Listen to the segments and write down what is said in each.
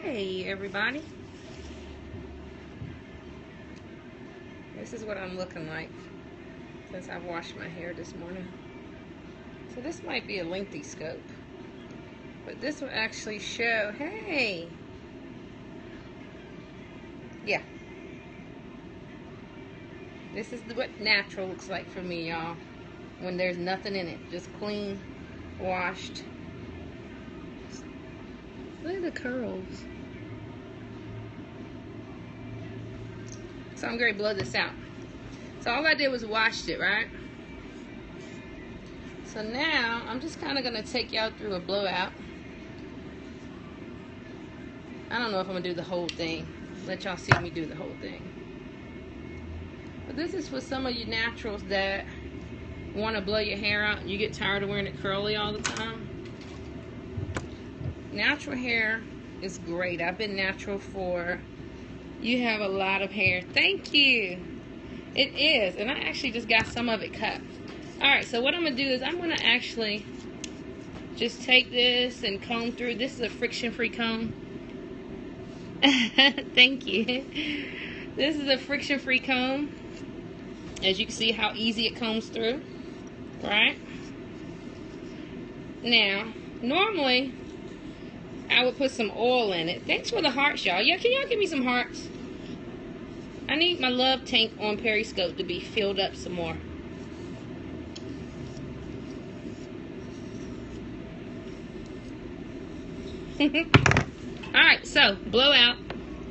Hey everybody, this is what I'm looking like since I've washed my hair this morning. So this might be a lengthy scope, but this will actually show, hey, yeah, this is what natural looks like for me, y'all, when there's nothing in it, just clean, washed. Look at the curls. So I'm going to blow this out. So all I did was washed it, right? So now I'm just kind of going to take y'all through a blowout. I don't know if I'm going to do the whole thing. Let y'all see me do the whole thing. But this is for some of you naturals that want to blow your hair out and you get tired of wearing it curly all the time. Natural hair is great. I've been natural for, you have a lot of hair. Thank you. It is. And I actually just got some of it cut. Alright, so what I'm going to do is I'm going to actually just take this and comb through. This is a friction-free comb. Thank you. This is a friction-free comb. As you can see how easy it combs through. Right? Now, normally I would put some oil in it. Thanks for the hearts, y'all. Yeah, can y'all give me some hearts? I need my love tank on Periscope to be filled up some more. Alright, so, blowout.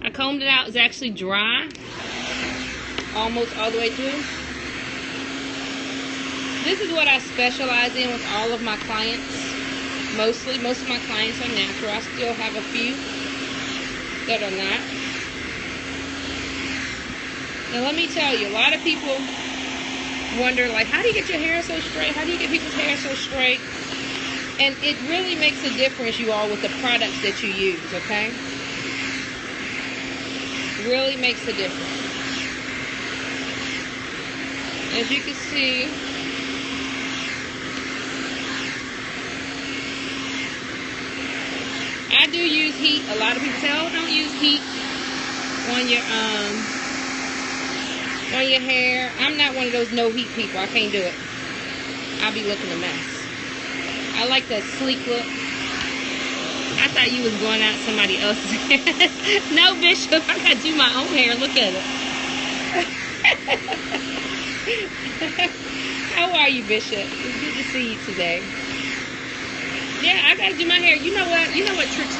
I combed it out. It's actually dry. Almost all the way through. This is what I specialize in with all of my clients. Most of my clients are natural. I still have a few that are not. Now let me tell you, a lot of people wonder, like, how do you get your hair so straight? How do you get people's hair so straight? And it really makes a difference, you all, with the products that you use, okay? It really makes a difference. As you can see, I do use heat. A lot of people say, oh, don't use heat on your hair. I'm not one of those no heat people. I can't do it. I'll be looking a mess. I like that sleek look. I thought you was going out somebody else's hair. No, Bishop. I gotta do my own hair. Look at it. How are you, Bishop? It's good to see you today. Yeah, I gotta do my hair. You know what? You know what tricks?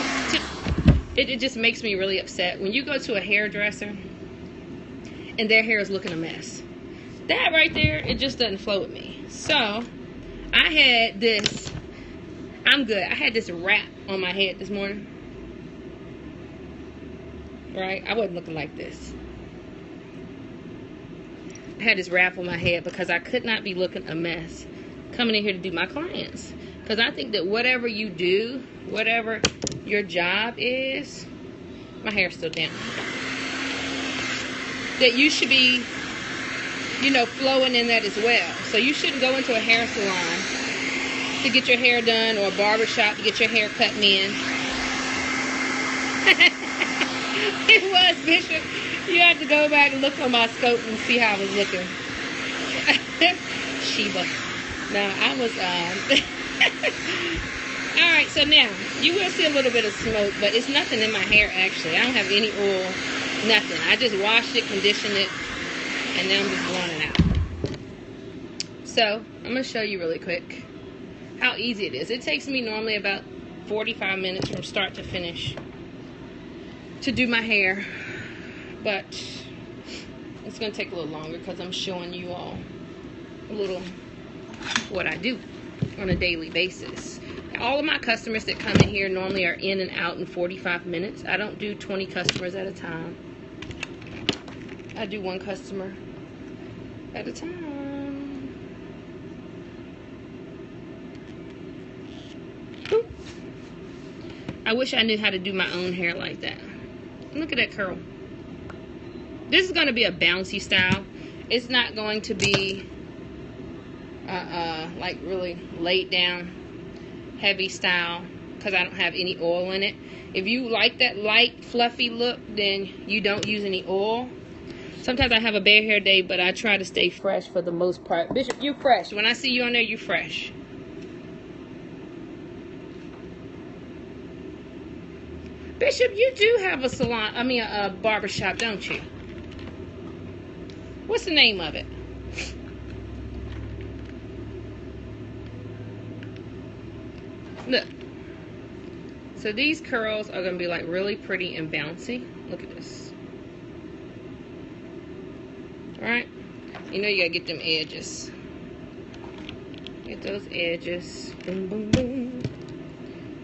It just makes me really upset when you go to a hairdresser and their hair is looking a mess. That right there, it just doesn't flow with me. So I had this. I'm good. I had this wrap on my head this morning. Right? I wasn't looking like this. I had this wrap on my head because I could not be looking a mess coming in here to do my clients. Because I think that whatever you do, whatever your job is, my hair's still down, that you should be, you know, flowing in that as well. So you shouldn't go into a hair salon to get your hair done or a barber shop to get your hair cut in. It was, Bishop. You had to go back and look on my scope and see how I was looking. Sheba. No, I was, Alright, so now, you will see a little bit of smoke, but it's nothing in my hair, actually. I don't have any oil, nothing. I just washed it, conditioned it, and then I'm just blowing it out. So, I'm going to show you really quick how easy it is. It takes me normally about 45 minutes from start to finish to do my hair, but it's going to take a little longer because I'm showing you all a little what I do on a daily basis. All of my customers that come in here normally are in and out in 45 minutes. I don't do 20 customers at a time. I do one customer at a time. Boop. I wish I knew how to do my own hair like that. Look at that curl. This is going to be a bouncy style. It's not going to be like really laid down heavy style. because I don't have any oil in it. If you like that light, fluffy look, then you don't use any oil. Sometimes I have a bare hair day, but I try to stay fresh for the most part. Bishop, you fresh. When I see you on there, you fresh. Bishop, you do have a salon, a barber shop, don't you? What's the name of it? Look. So these curls are going to be like really pretty and bouncy. Look at this. Alright? You know you got to get them edges. Get those edges. Boom, boom, boom.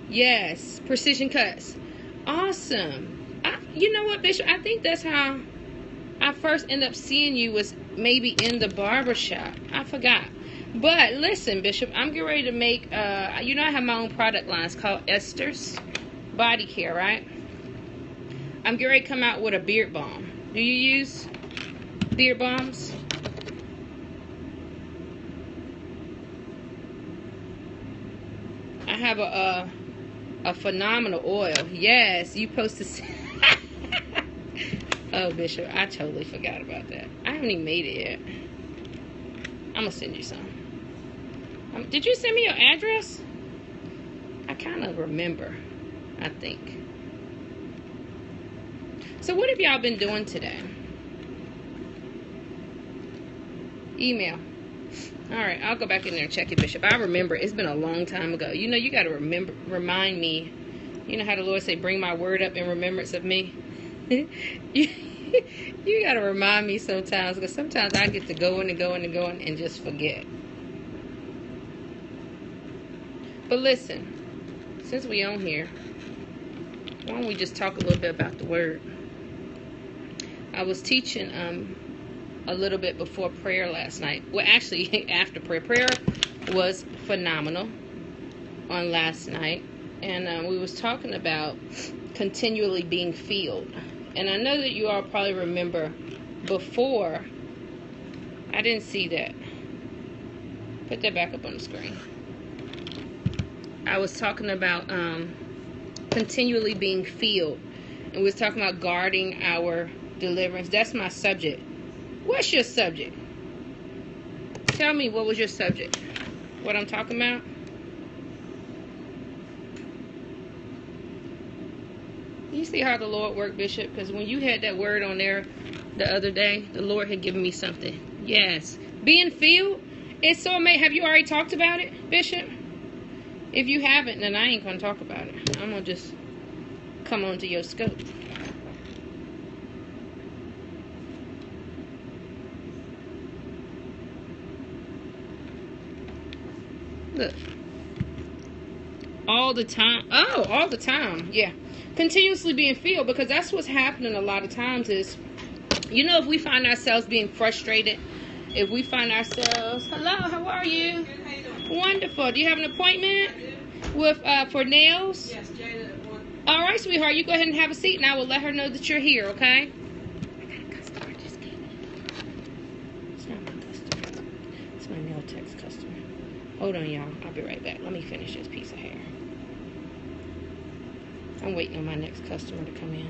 Yes. Precision cuts. Awesome. You know what, Bishop? I think that's how I first ended up seeing you, was maybe in the barber shop. I forgot. But listen, Bishop, I'm getting ready to make, you know I have my own product line. It's called Esther's Body Care, right? I'm getting ready to come out with a beard balm. Do you use beard balms? I have a phenomenal oil. Yes, you supposed to see. Oh, Bishop, I totally forgot about that. I haven't even made it yet. I'm going to send you some. Did you send me your address? I kind of remember, I think. So what have y'all been doing today? Email. All right, I'll go back in there and check it, Bishop. I remember. It's been a long time ago. You know, you got to remind me. You know how the Lord say, bring my word up in remembrance of me? You got to remind me sometimes, because sometimes I get to going and going and going and just forget. But listen, since we on here, why don't we just talk a little bit about the word? I was teaching a little bit before prayer last night. Well, actually, after prayer. Prayer was phenomenal on last night. And we was talking about continually being filled. And I know that you all probably remember before. I didn't see that. Put that back up on the screen. I was talking about continually being filled. And we was talking about guarding our deliverance. That's my subject. What's your subject? Tell me, what was your subject? What I'm talking about? You see how the Lord worked, Bishop? Because when you had that word on there the other day, the Lord had given me something. Yes. Being filled. It's so amazing. Have you already talked about it, Bishop? If you haven't, then I ain't going to talk about it. I'm going to just come on to your scope. Look. All the time. Oh, all the time. Yeah. Continuously being filled, because that's what's happening a lot of times is, you know, if we find ourselves being frustrated, if we find ourselves, hello, how are you? Good, how you doing? Wonderful. Do you have an appointment with for nails? Yes, Jada. All right, sweetheart, you go ahead and have a seat, and I will let her know that you're here, okay? I got a customer just came in. It's not my customer. It's my nail tech's customer. Hold on, y'all. I'll be right back. Let me finish this piece of hair. I'm waiting on my next customer to come in.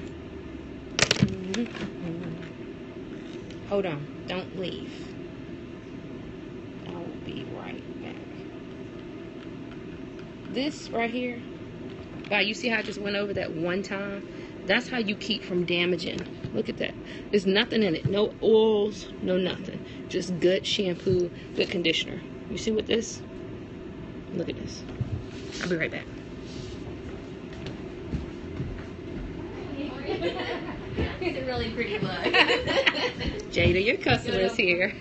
Hold on. Don't leave. I'll be right back. This right here, wow, you see how I just went over that one time? That's how you keep from damaging. Look at that. There's nothing in it. No oils, no nothing. Just good shampoo, good conditioner. You see what this? Look at this. I'll be right back. It's a really pretty look. Jada, your customer is here.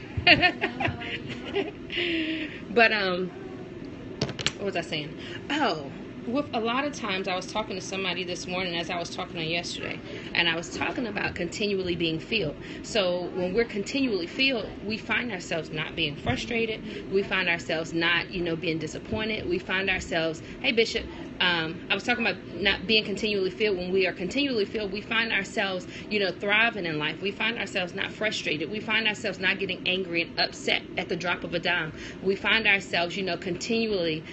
But what was I saying? Oh, with a lot of times I was talking to somebody this morning, as I was talking on yesterday, and I was talking about continually being filled. So when we're continually filled, we find ourselves not being frustrated. We find ourselves not, being disappointed. We find ourselves, hey Bishop, I was talking about not being continually filled. When we are continually filled, we find ourselves, thriving in life. We find ourselves not frustrated. We find ourselves not getting angry and upset at the drop of a dime. We find ourselves, continually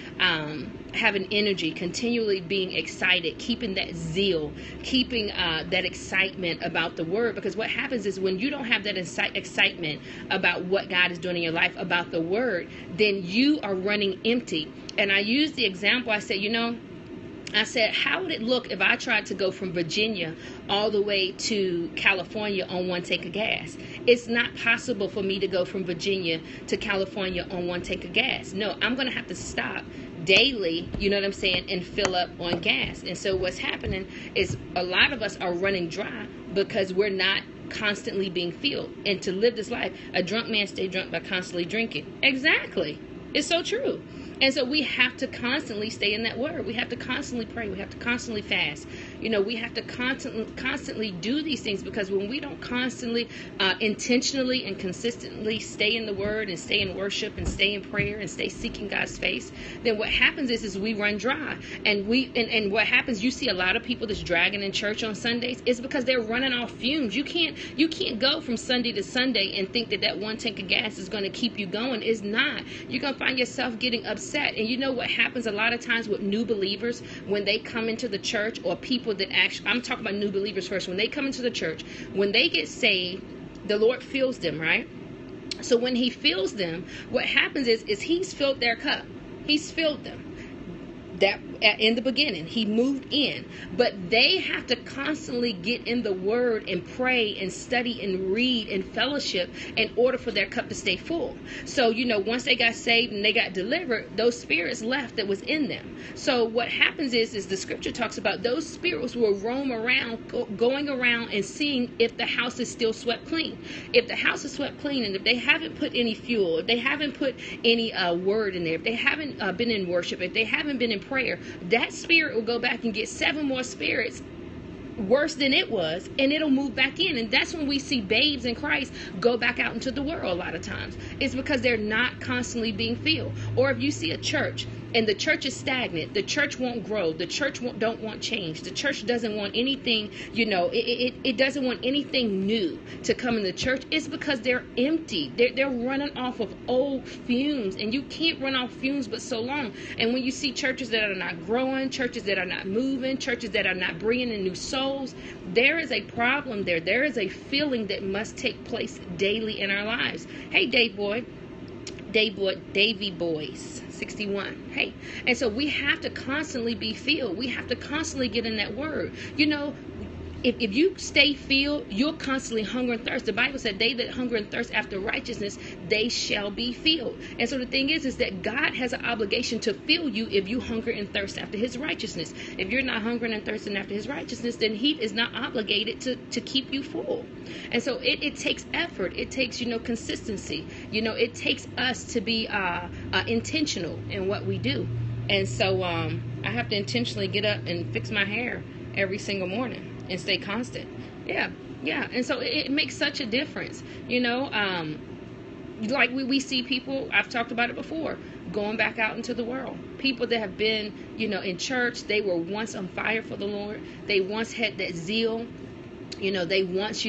having energy, continually being excited, keeping that zeal, keeping that excitement about the word. Because what happens is when you don't have that excitement about what God is doing in your life, about the word, then you are running empty. And I use the example, I said, how would it look if I tried to go from Virginia all the way to California on one tank of gas? It's not possible for me to go from Virginia to California on one tank of gas. No, I'm going to have to stop daily, you know what I'm saying, and fill up on gas. And so what's happening is a lot of us are running dry because we're not constantly being filled. And to live this life, a drunk man stay drunk by constantly drinking. Exactly. It's so true. And so we have to constantly stay in that word. We have to constantly pray. We have to constantly fast. We have to constantly do these things, because when we don't constantly, intentionally and consistently stay in the word and stay in worship and stay in prayer and stay seeking God's face, then what happens is we run dry. And what happens, you see a lot of people that's dragging in church on Sundays is because they're running off fumes. You can't go from Sunday to Sunday and think that one tank of gas is going to keep you going. It's not. You're going to find yourself getting upset. And you know what happens a lot of times with new believers when they come into the church, or people that actually, I'm talking about new believers first, when they come into the church, when they get saved, the Lord fills them, right? So when he fills them, what happens is he's filled their cup. He's filled them. That in the beginning, he moved in, but they have to constantly get in the word and pray and study and read and fellowship in order for their cup to stay full. So, once they got saved and they got delivered, those spirits left that was in them. So what happens is the scripture talks about those spirits will roam around, going around and seeing if the house is still swept clean. If the house is swept clean, and if they haven't put any fuel, if they haven't put any word in there, if they haven't been in worship, if they haven't been in prayer, that spirit will go back and get 7 more spirits worse than it was, and it'll move back in. And that's when we see babes in Christ go back out into the world a lot of times. It's because they're not constantly being filled. Or if you see a church and the church is stagnant, the church won't grow, the church don't want change, the church doesn't want anything, it doesn't want anything new to come in the church, it's because they're empty. They're running off of old fumes, and you can't run off fumes but so long. And when you see churches that are not growing, churches that are not moving, churches that are not bringing in new souls, there is a problem there. There is a feeling that must take place daily in our lives. Hey, Davy Boys 61. Hey, and so we have to constantly be filled. We have to constantly get in that word. If you stay filled, you'll constantly hunger and thirst. The Bible said, they that hunger and thirst after righteousness, they shall be filled. And so the thing is that God has an obligation to fill you if you hunger and thirst after his righteousness. If you're not hungering and thirsting after his righteousness, then he is not obligated to keep you full. And so it takes effort. It takes, consistency. It takes us to be intentional in what we do. And so I have to intentionally get up and fix my hair every single morning and stay constant. Yeah. And so it makes such a difference. Like we see people, I've talked about it before, going back out into the world. People that have been, in church, they were once on fire for the Lord. They once had that zeal. They once,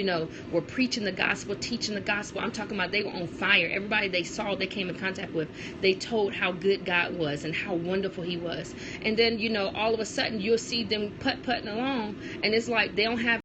were preaching the gospel, teaching the gospel. I'm talking about they were on fire. Everybody they saw, they came in contact with, they told how good God was and how wonderful he was. And then, all of a sudden you'll see them putting along, and it's like they don't have